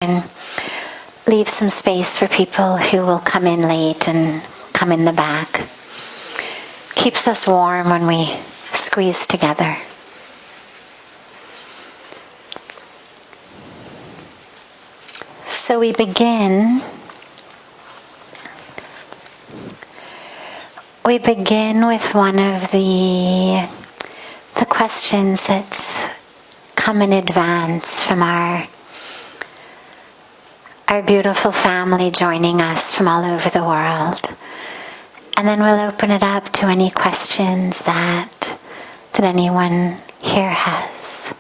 and leave some space for people who will come in late and come in the back. Keeps us warm when we squeeze together. So we begin with one of the questions that's come in advance from our beautiful family joining us from all over the world. And then we'll open it up to any questions that anyone here has.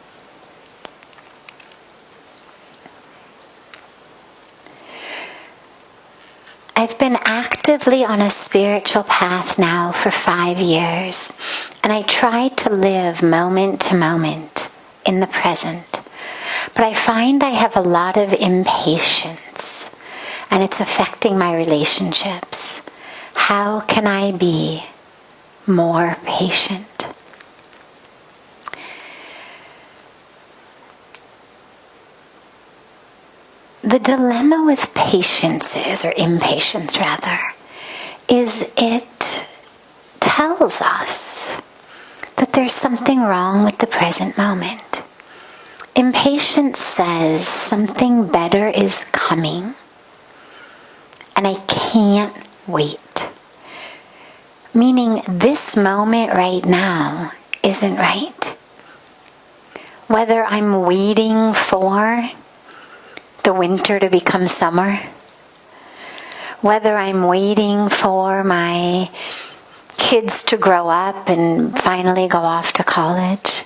I've been actively on a spiritual path now for 5 years, and I try to live moment to moment in the present. But I find I have a lot of impatience, and it's affecting my relationships. How can I be more patient? The dilemma with patience or impatience rather, is it tells us that there's something wrong with the present moment. Impatience says something better is coming and I can't wait. Meaning this moment right now isn't right. Whether I'm waiting for the winter to become summer, whether I'm waiting for my kids to grow up and finally go off to college,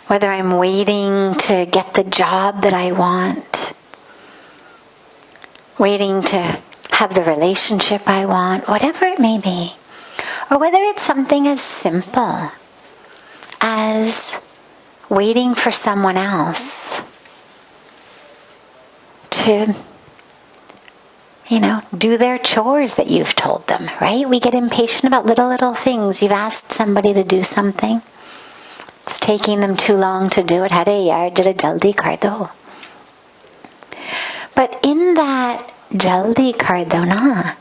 whether I'm waiting to get the job that I want, waiting to have the relationship I want, whatever it may be, or whether it's something as simple as waiting for someone else to, do their chores that you've told them, right? We get impatient about little things. You've asked somebody to do something. It's taking them too long to do it. Jaldi kar do. But in that jaldi kar do na,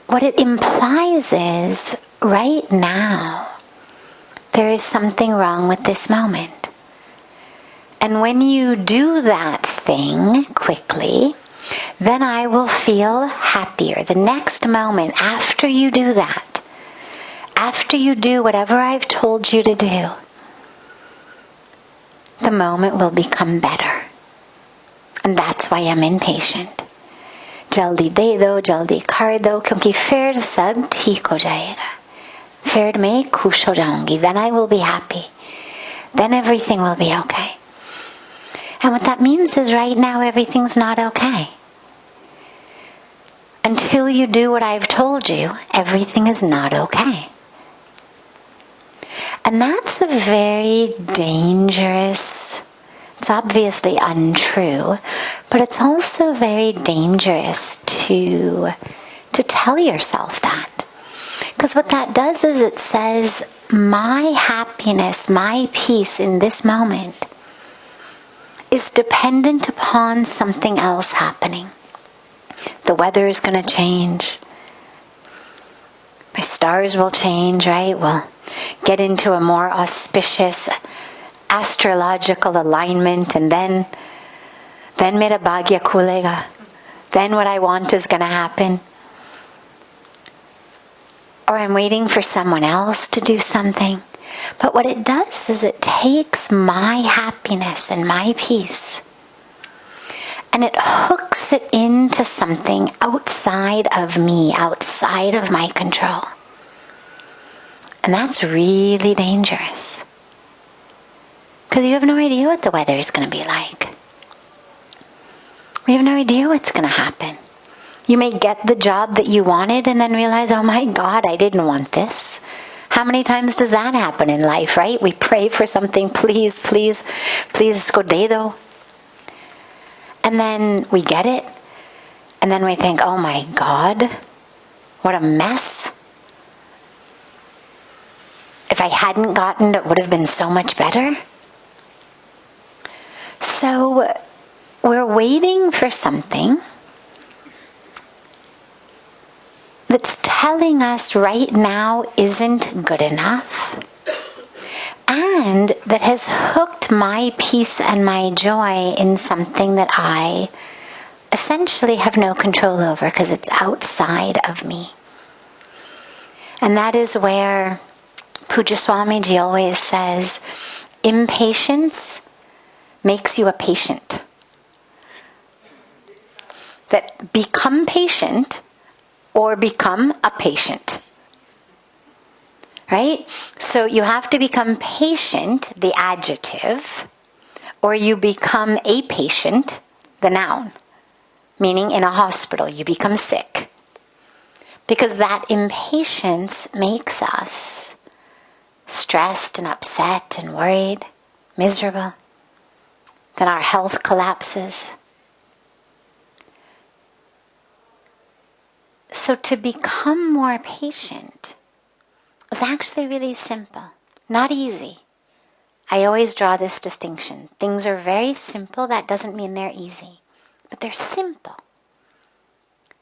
what it implies is right now there is something wrong with this moment. And when you do that thing quickly, then I will feel happier. The next moment after you do that, after you do whatever I've told you to do, the moment will become better. And that's why I'm impatient. Jaldi de do, jaldi kar do, kyunki fir sab theek ho jayega. Fir mein khush ho jaungi. Then I will be happy. Then everything will be okay. And what that means is right now everything's not okay. Until you do what I've told you, everything is not okay. And that's a very dangerous, it's obviously untrue, but it's also very dangerous to tell yourself that. Because what that does is it says, my happiness, my peace in this moment is dependent upon something else happening. The weather is going to change. My stars will change, right? We'll get into a more auspicious astrological alignment, and then mera bhagya khulega. Then what I want is going to happen. Or I'm waiting for someone else to do something. But what it does is it takes my happiness and my peace and it hooks it into something outside of me, outside of my control. And that's really dangerous. Because you have no idea what the weather is going to be like. We have no idea what's going to happen. You may get the job that you wanted and then realize, oh my God, I didn't want this. How many times does that happen in life, right? We pray for something, please, please, please, scodedo. And then we get it. And then we think, oh my God, what a mess. If I hadn't gotten it, it would have been so much better. So we're waiting for something that's telling us right now isn't good enough, and that has hooked my peace and my joy in something that I essentially have no control over because it's outside of me. And that is where Pujya Swamiji always says, impatience makes you a patient. That become patient or become a patient. Right? So you have to become patient, the adjective, or you become a patient, the noun. Meaning in a hospital, you become sick. Because that impatience makes us stressed and upset and worried, miserable. Then our health collapses. So to become more patient is actually really simple, not easy. I always draw this distinction. Things are very simple, that doesn't mean they're easy, but they're simple.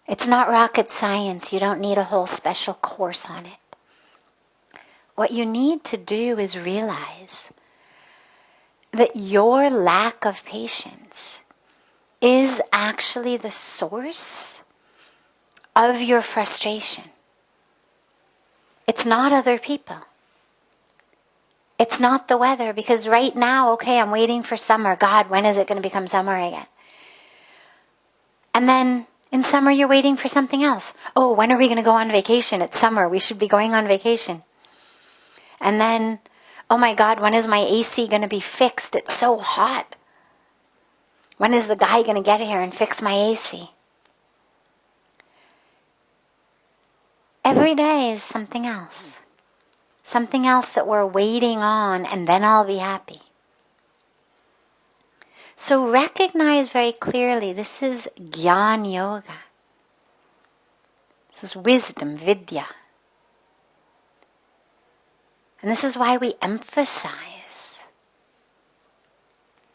It's not rocket science. You don't need a whole special course on it. What you need to do is realize that your lack of patience is actually the source of your frustration. It's not other people. It's not the weather, because right now, okay, I'm waiting for summer. God, when is it going to become summer again? And then in summer, you're waiting for something else. Oh, when are we going to go on vacation? It's summer. We should be going on vacation. And then, oh my God, when is my AC going to be fixed? It's so hot. When is the guy going to get here and fix my AC? Every day is something else. Something else that we're waiting on, and then I'll be happy. So recognize very clearly, this is Jnana Yoga. This is wisdom, vidya. And this is why we emphasize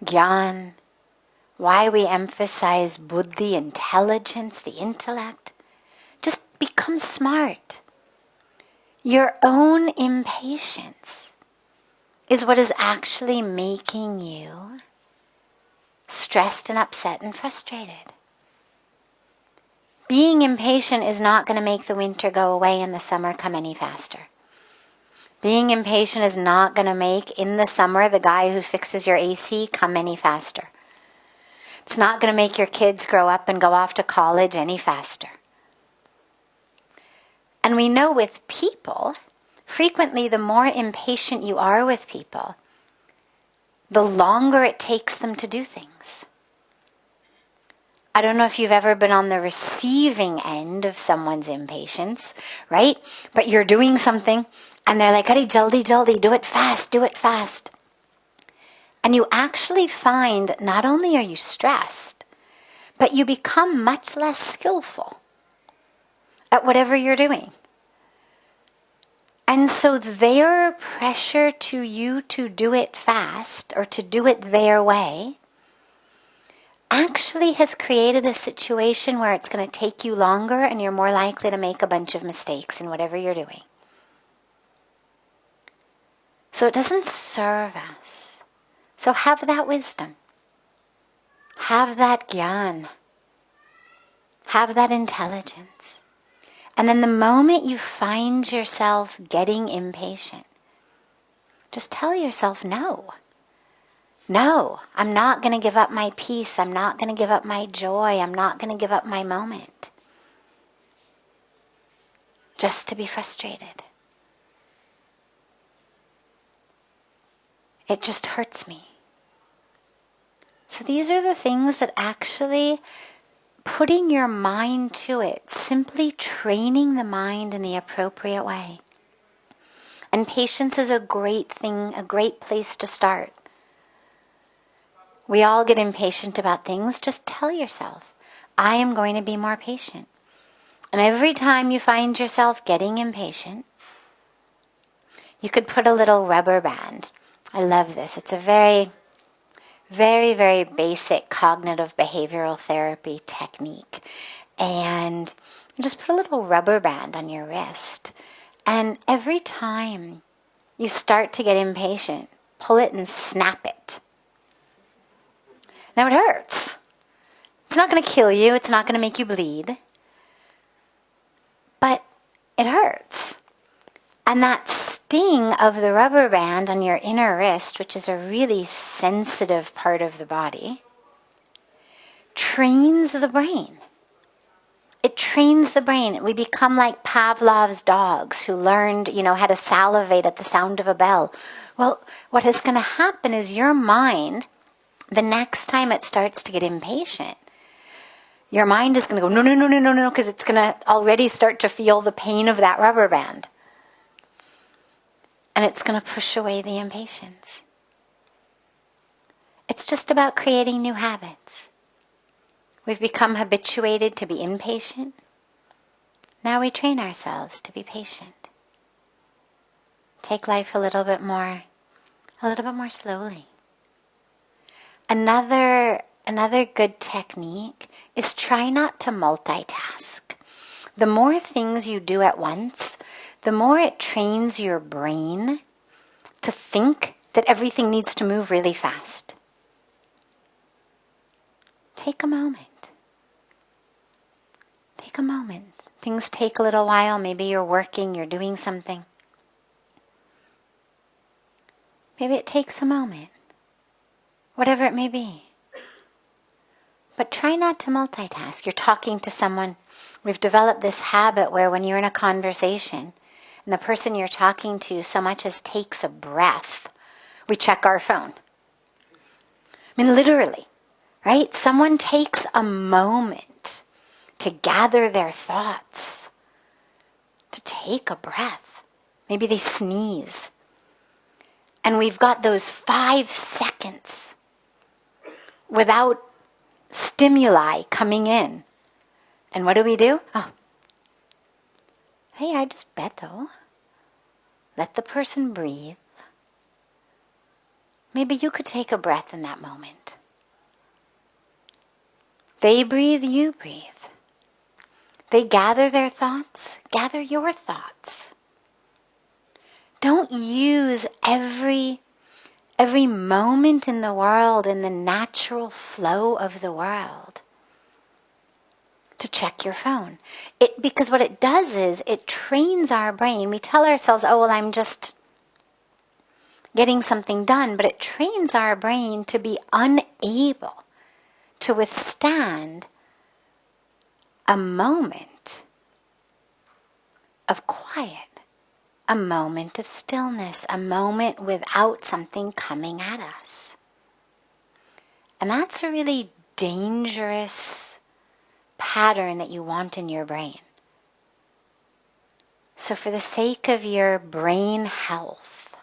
Jnana, why we emphasize buddhi, intelligence, the intellect. Just become smart. Your own impatience is what is actually making you stressed and upset and frustrated. Being impatient is not going to make the winter go away and the summer come any faster. Being impatient is not going to make, in the summer, the guy who fixes your AC come any faster. It's not going to make your kids grow up and go off to college any faster. And we know with people, frequently the more impatient you are with people, the longer it takes them to do things. I don't know if you've ever been on the receiving end of someone's impatience, right? But you're doing something and they're like, "Arey, jaldi, jaldi, do it fast, do it fast." And you actually find not only are you stressed, but you become much less skillful at whatever you're doing. And so their pressure to you to do it fast or to do it their way actually has created a situation where it's going to take you longer and you're more likely to make a bunch of mistakes in whatever you're doing. So it doesn't serve us. So have that wisdom. Have that jnana. Have that intelligence. And then the moment you find yourself getting impatient, just tell yourself, no. No, I'm not going to give up my peace. I'm not going to give up my joy. I'm not going to give up my moment. Just to be frustrated. It just hurts me. So these are the things that actually, putting your mind to it, simply training the mind in the appropriate way. And patience is a great thing, a great place to start. We all get impatient about things. Just tell yourself, I am going to be more patient. And every time you find yourself getting impatient, you could put a little rubber band. I love this. It's a very Very, very basic cognitive behavioral therapy technique. And you just put a little rubber band on your wrist. And every time you start to get impatient, pull it and snap it. Now it hurts. It's not going to kill you. It's not going to make you bleed. But it hurts. And that sting of the rubber band on your inner wrist, which is a really sensitive part of the body, trains the brain. It trains the brain. We become like Pavlov's dogs who learned, how to salivate at the sound of a bell. Well, what is going to happen is your mind, the next time it starts to get impatient, your mind is going to go, no, because it's going to already start to feel the pain of that rubber band. And it's going to push away the impatience. It's just about creating new habits. We've become habituated to be impatient. Now we train ourselves to be patient. Take life a little bit more slowly. Another good technique is try not to multitask. The more things you do at once, the more it trains your brain to think that everything needs to move really fast. Take a moment. Take a moment. Things take a little while. Maybe you're working, you're doing something. Maybe it takes a moment. Whatever it may be. But try not to multitask. You're talking to someone. We've developed this habit where when you're in a conversation and the person you're talking to so much as takes a breath, we check our phone. I mean, literally, right? Someone takes a moment to gather their thoughts, to take a breath. Maybe they sneeze. And we've got those 5 seconds without stimuli coming in. And what do? Oh, hey, I just bet though. Let the person breathe. Maybe you could take a breath in that moment. They breathe, you breathe. They gather their thoughts, gather your thoughts. Don't use every moment in the world, in the natural flow of the world, to check your phone. Because what it does is it trains our brain. We tell ourselves, oh, well, I'm just getting something done, but it trains our brain to be unable to withstand a moment of quiet, a moment of stillness, a moment without something coming at us. And that's a really dangerous pattern that you want in your brain. So for the sake of your brain health,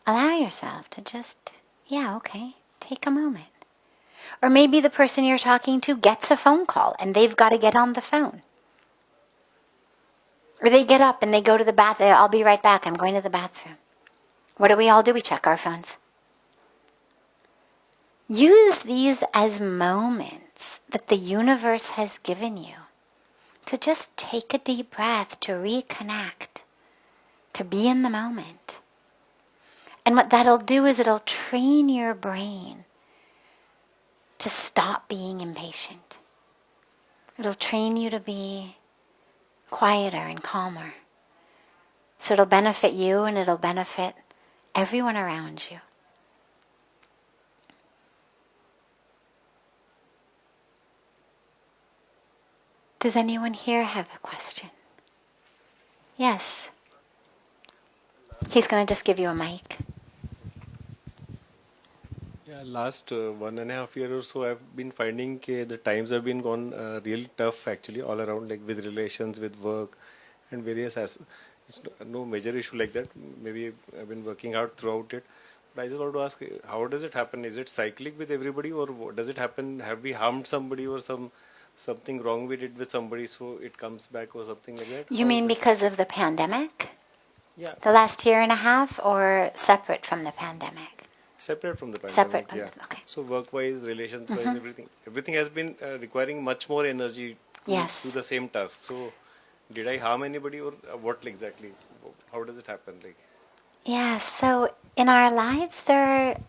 allow yourself to just, take a moment. Or maybe the person you're talking to gets a phone call and they've got to get on the phone. Or they get up and they go to the bathroom. I'll be right back. I'm going to the bathroom. What do? We check our phones. Use these as moments that the universe has given you to just take a deep breath, to reconnect, to be in the moment. And what that'll do is it'll train your brain to stop being impatient. It'll train you to be quieter and calmer. So it'll benefit you and it'll benefit everyone around you. Does anyone here have a question? Yes. He's going to just give you a mic. Yeah, last 1.5 years or so, I've been finding the times have been gone really tough actually all around, like with relations, with work, and various it's no major issue like that. Maybe I've been working hard throughout it. But I just want to ask, how does it happen? Is it cyclic with everybody, or does it happen? Have we harmed somebody, or something wrong we did with somebody, so it comes back, or something like that? You mean because of the pandemic? Yeah. The last 1.5 years, or separate from the pandemic? Separate from the Separate pandemic, from yeah. okay. So work-wise, relations-wise, everything has been requiring much more energy to Yes. do the same task. So, did I harm anybody, or what exactly? How does it happen? Like, Yeah, so in our lives there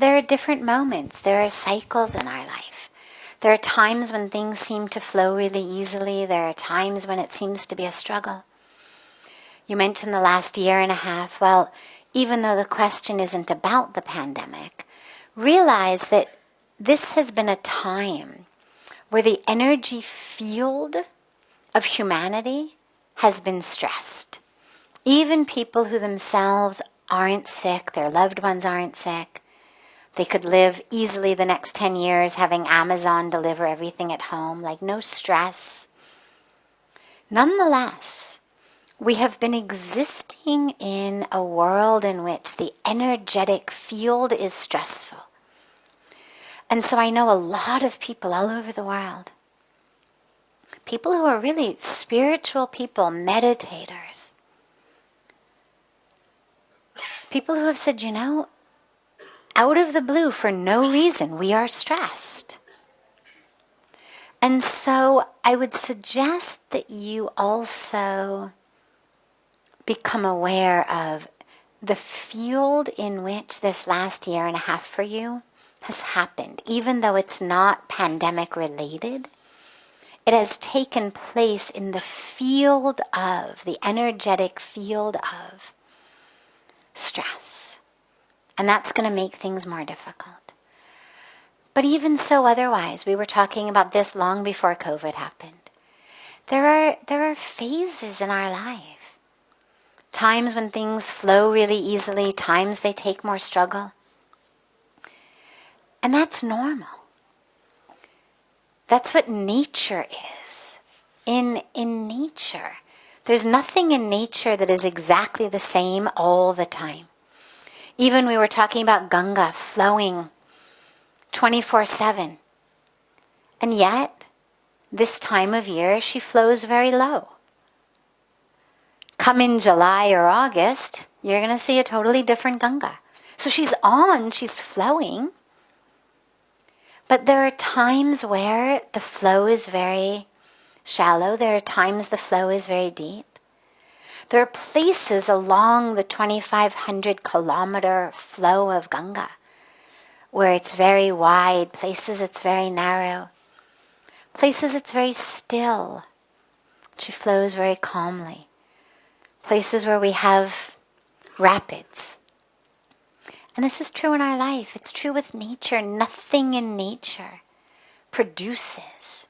are different moments. There are cycles in our life. There are times when things seem to flow really easily. There are times when it seems to be a struggle. You mentioned the last year and a half. Well, even though the question isn't about the pandemic, realize that this has been a time where the energy field of humanity has been stressed. Even people who themselves aren't sick, their loved ones aren't sick, they could live easily the next 10 years having Amazon deliver everything at home, like no stress. Nonetheless, we have been existing in a world in which the energetic field is stressful. And so I know a lot of people all over the world, people who are really spiritual people, meditators, people who have said, out of the blue, for no reason, we are stressed. And so I would suggest that you also become aware of the field in which this last year and a half for you has happened. Even though it's not pandemic related, it has taken place in the field of, the energetic field of stress. And that's going to make things more difficult. But even so, otherwise, we were talking about this long before COVID happened. There are phases in our life. Times when things flow really easily, times they take more struggle. And that's normal. That's what nature is. In nature, there's nothing in nature that is exactly the same all the time. Even we were talking about Ganga flowing 24/7. And yet, this time of year, she flows very low. Come in July or August, you're going to see a totally different Ganga. So she's flowing. But there are times where the flow is very shallow. There are times the flow is very deep. There are places along the 2,500 kilometer flow of Ganga where it's very wide, places it's very narrow, places it's very still. She flows very calmly. Places where we have rapids. And this is true in our life. It's true with nature. Nothing in nature produces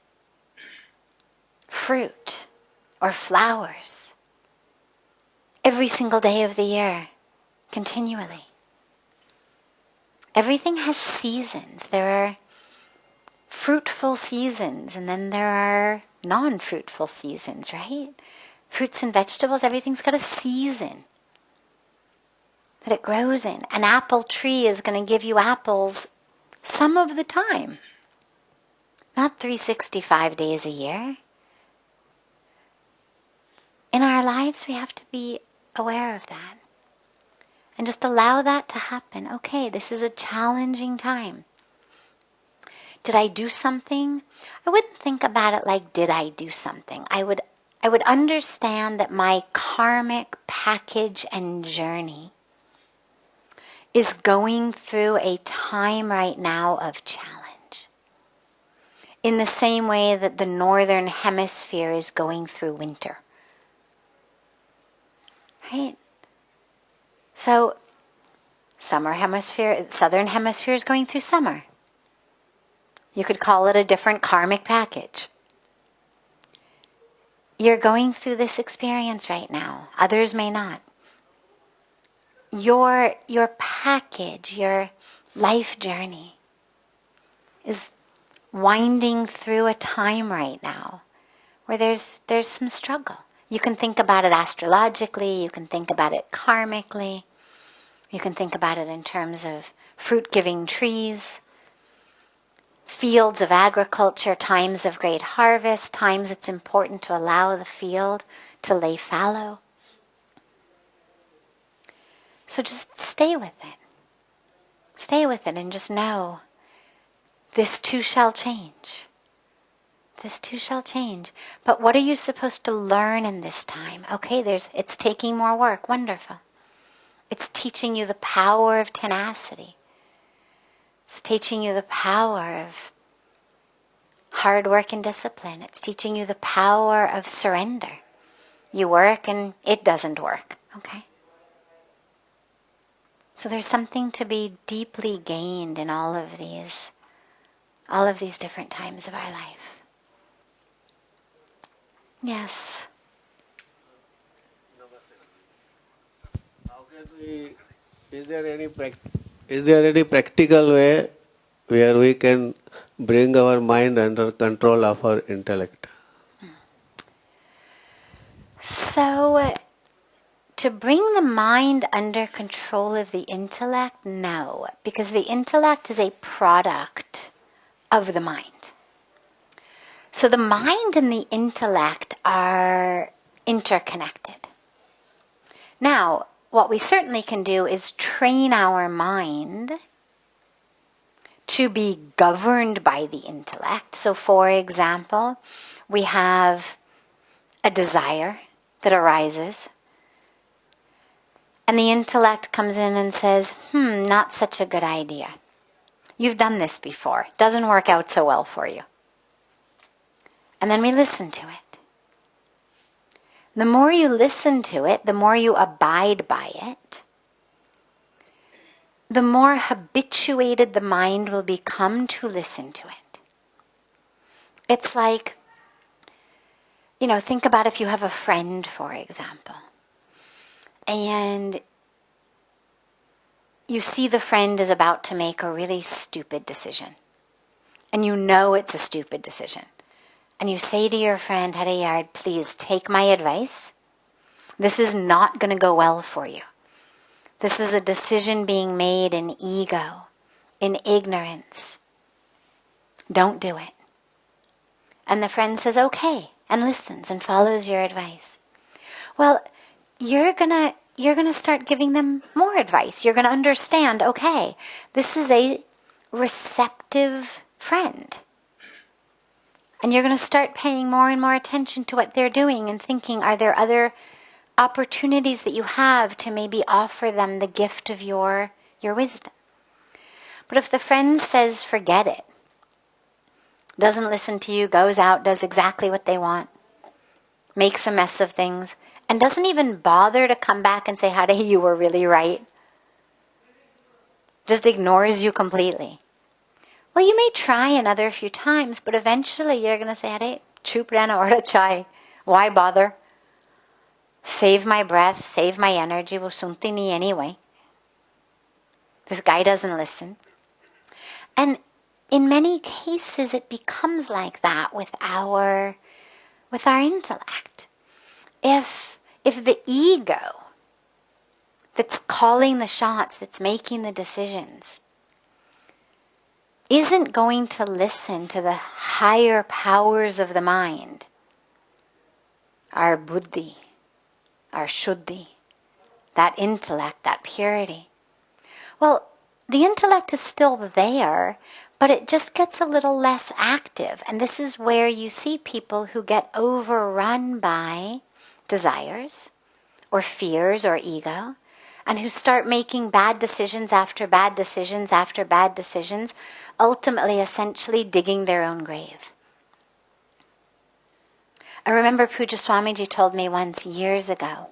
fruit or flowers every single day of the year, continually. Everything has seasons. There are fruitful seasons, and then there are non-fruitful seasons, right? Fruits and vegetables, everything's got a season that it grows in. An apple tree is going to give you apples some of the time, not 365 days a year. In our lives, we have to be aware of that and just allow that to happen. Okay, this is a challenging time. Did I do something? I wouldn't think about it like, did I do something? I would understand that my karmic package and journey is going through a time right now of challenge. In the same way that the northern hemisphere is going through winter. Right? So, southern hemisphere is going through summer. You could call it a different karmic package. You're going through this experience right now. Others may not. Your package, your life journey is winding through a time right now where there's some struggle. You can think about it astrologically, you can think about it karmically, you can think about it in terms of fruit-giving trees, fields of agriculture, times of great harvest, times it's important to allow the field to lay fallow. So just stay with it. Stay with it and just know this too shall change. This too shall change. But what are you supposed to learn in this time? Okay, it's taking more work. Wonderful. It's teaching you the power of tenacity. It's teaching you the power of hard work and discipline. It's teaching you the power of surrender. You work and it doesn't work. Okay? So there's something to be deeply gained in all of these different times of our life. Yes. How can we? Is there any practical way where we can bring our mind under control of our intellect? So, to bring the mind under control of the intellect, no, because the intellect is a product of the mind. So the mind and the intellect are interconnected. Now, what we certainly can do is train our mind to be governed by the intellect. So for example, we have a desire that arises, and the intellect comes in and says, not such a good idea. You've done this before. It doesn't work out so well for you. And then we listen to it. The more you listen to it, the more you abide by it, the more habituated the mind will become to listen to it. It's like, think about if you have a friend, for example, and you see the friend is about to make a really stupid decision, and you know it's a stupid decision. And you say to your friend, Harayard, please take my advice. This is not going to go well for you. This is a decision being made in ego, in ignorance. Don't do it. And the friend says, okay, and listens and follows your advice. Well, you're gonna start giving them more advice. You're going to understand, okay, this is a receptive friend. And you're going to start paying more and more attention to what they're doing and thinking, are there other opportunities that you have to maybe offer them the gift of your wisdom? But if the friend says, forget it, doesn't listen to you, goes out, does exactly what they want, makes a mess of things, and doesn't even bother to come back and say, Hare, you were really right, just ignores you completely. Well, you may try another few times, but eventually you're going to say, Hare, chup rehna aur chai. Why bother? Save my breath, save my energy, wo sunti nahi anyway. This guy doesn't listen. And in many cases it becomes like that with our intellect. If the ego that's calling the shots, that's making the decisions, isn't going to listen to the higher powers of the mind, our buddhi, our shuddhi, that intellect, that purity. Well, the intellect is still there, but it just gets a little less active. And this is where you see people who get overrun by desires or fears or ego, and who start making bad decisions after bad decisions after bad decisions, ultimately, essentially digging their own grave. I remember Pujya Swamiji told me once years ago,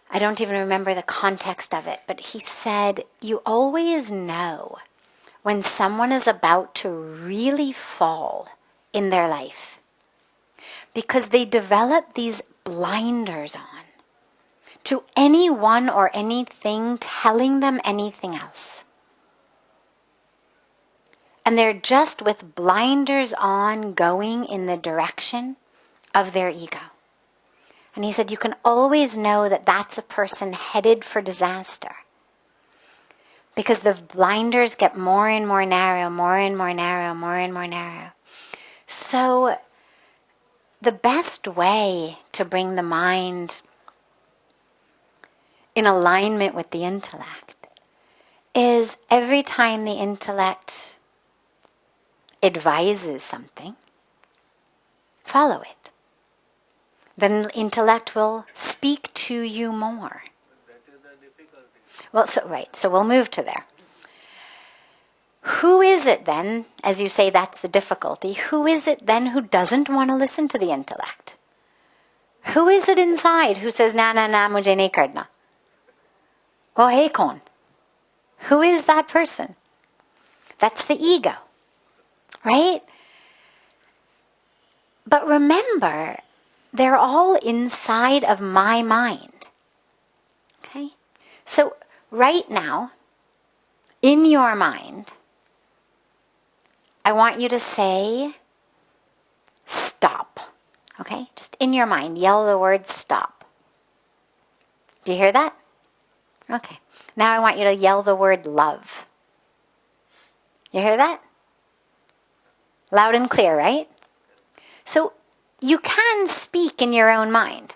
I don't even remember the context of it, but he said, you always know when someone is about to really fall in their life because they develop these blinders on to anyone or anything telling them anything else. And they're just with blinders on going in the direction of their ego. And he said, you can always know that that's a person headed for disaster. Because the blinders get more and more narrow, more and more narrow, more and more narrow. So the best way to bring the mind in alignment with the intellect is every time the intellect advises something, follow it. Then the intellect will speak to you more. That is the difficulty. Well, so we'll move to there. Who is it then, as you say that's the difficulty, who is it then who doesn't want to listen to the intellect? Who is it inside who says, na, mujhe nahi karna? Oh, hey, kaun? Who is that person? That's the ego, right? But remember, they're all inside of my mind. Okay? So right now, in your mind, I want you to say, stop. Okay? Just in your mind, yell the word stop. Do you hear that? Okay. Now I want you to yell the word love. You hear that? Loud and clear, right? So you can speak in your own mind.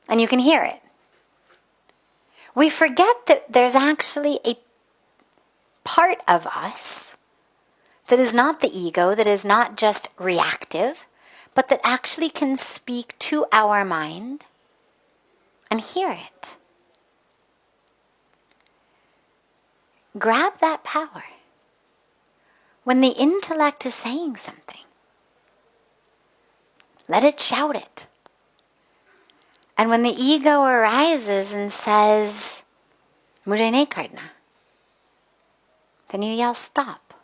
And you can hear it. We forget that there's actually a part of us that is not the ego, that is not just reactive, but that actually can speak to our mind and hear it. Grab that power. When the intellect is saying something, let it shout it. And when the ego arises and says, mujhe nahi karna, then you yell stop.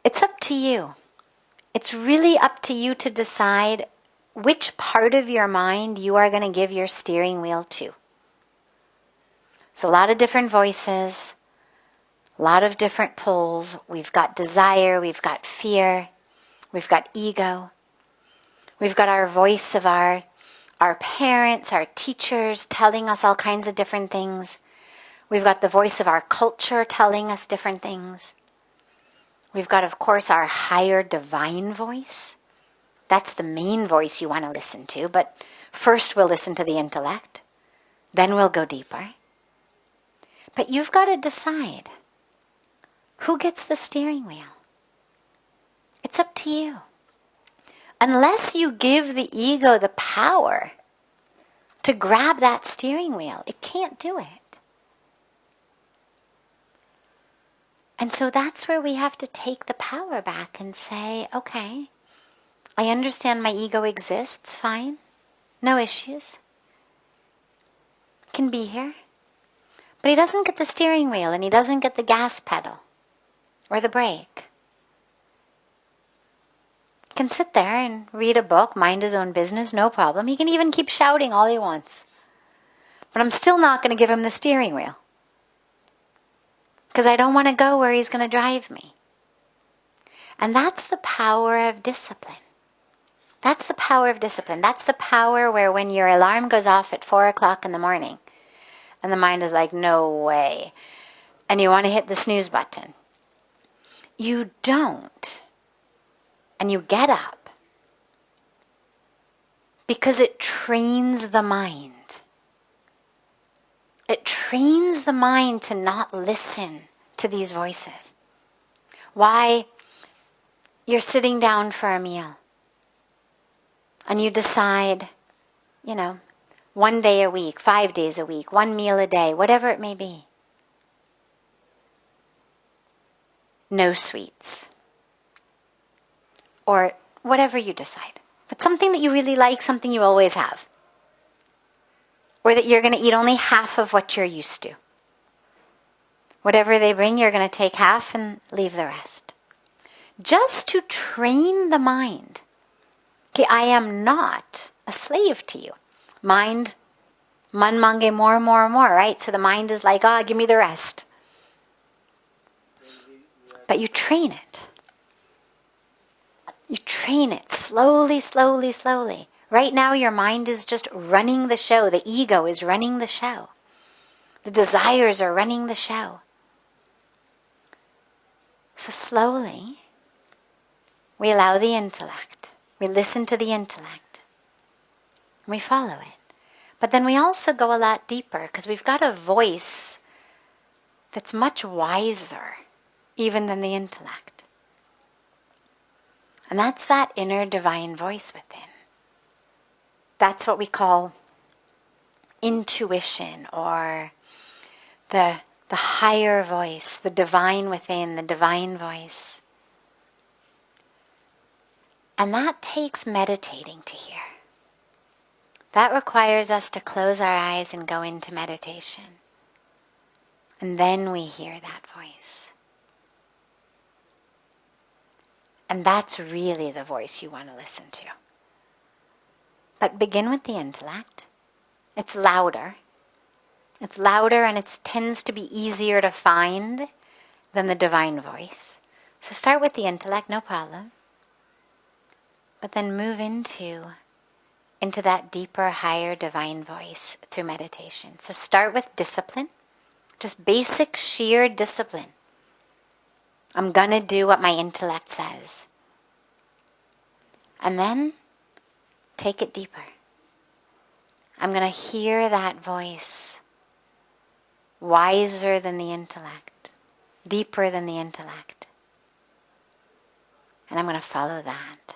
It's up to you. It's really up to you to decide which part of your mind you are going to give your steering wheel to. So a lot of different voices, a lot of different pulls. We've got desire, we've got fear, we've got ego. We've got our voice of our parents, our teachers telling us all kinds of different things. We've got the voice of our culture telling us different things. We've got, of course, our higher divine voice. That's the main voice you want to listen to, but first we'll listen to the intellect. Then we'll go deeper. But you've got to decide who gets the steering wheel. It's up to you. Unless you give the ego the power to grab that steering wheel, it can't do it. And so that's where we have to take the power back and say, okay, I understand my ego exists, fine, no issues. Can be here. But he doesn't get the steering wheel and he doesn't get the gas pedal or the brake. He can sit there and read a book, mind his own business, no problem. He can even keep shouting all he wants. But I'm still not going to give him the steering wheel. Because I don't want to go where he's going to drive me. And that's the power of discipline. That's the power of discipline. That's the power where when your alarm goes off at 4 o'clock in the morning, and the mind is like, no way, and you want to hit the snooze button, you don't. And you get up. Because it trains the mind. It trains the mind to not listen to these voices. Why? You're sitting down for a meal. And you decide, 1 day a week, 5 days a week, 1 meal a day, whatever it may be. No sweets. Or whatever you decide. But something that you really like, something you always have. Or that you're going to eat only half of what you're used to. Whatever they bring, you're going to take half and leave the rest. Just to train the mind. Okay, I am not a slave to you. Mind, man mange more, right? So the mind is like, give me the rest. But you train it. You train it slowly, slowly, slowly. Right now your mind is just running the show. The ego is running the show. The desires are running the show. So slowly, we allow the intellect. We listen to the intellect. And we follow it. But then we also go a lot deeper because we've got a voice that's much wiser even than the intellect. And that's that inner divine voice within. That's what we call intuition, or the higher voice, the divine within, the divine voice. And that takes meditating to hear. That requires us to close our eyes and go into meditation. And then we hear that voice. And that's really the voice you want to listen to. But begin with the intellect. It's louder. It's louder and it tends to be easier to find than the divine voice. So start with the intellect, no problem. But then move into that deeper, higher divine voice through meditation. So start with discipline, just basic, sheer discipline. I'm going to do what my intellect says. And then take it deeper. I'm going to hear that voice, wiser than the intellect, deeper than the intellect. And I'm going to follow that.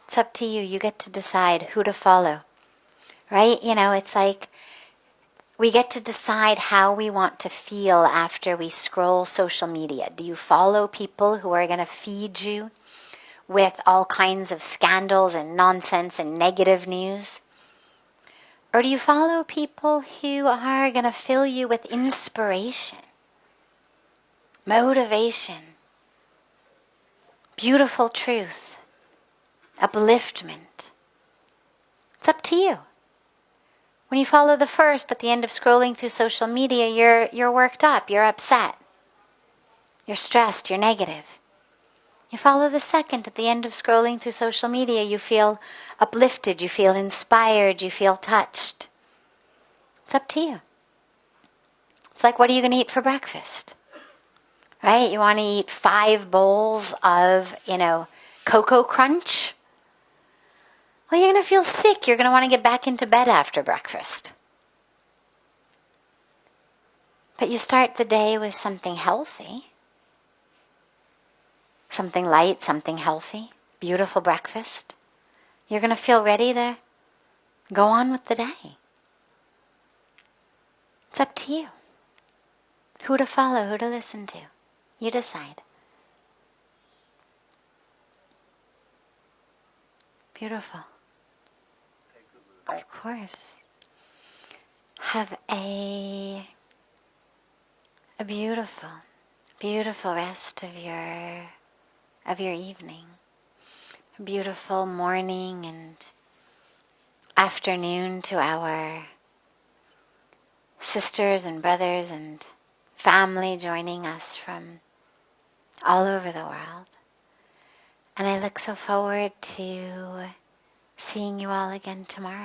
It's up to you. You get to decide who to follow. Right? It's like we get to decide how we want to feel after we scroll social media. Do you follow people who are going to feed you with all kinds of scandals and nonsense and negative news? Or do you follow people who are going to fill you with inspiration, motivation, beautiful truth, upliftment? It's up to you. When you follow the first, at the end of scrolling through social media, you're worked up, you're upset, you're stressed, you're negative. You follow the second, at the end of scrolling through social media, you feel uplifted, you feel inspired, you feel touched. It's up to you. It's like, what are you going to eat for breakfast? Right? You want to eat 5 bowls of, Cocoa Crunch? Well, you're going to feel sick. You're going to want to get back into bed after breakfast. But you start the day with something healthy. Something light, something healthy. Beautiful breakfast. You're going to feel ready to go on with the day. It's up to you. Who to follow, who to listen to. You decide. Beautiful. Of course. Have a beautiful, beautiful rest of your evening. A beautiful morning and afternoon to our sisters and brothers and family joining us from all over the world. And I look so forward to seeing you all again tomorrow.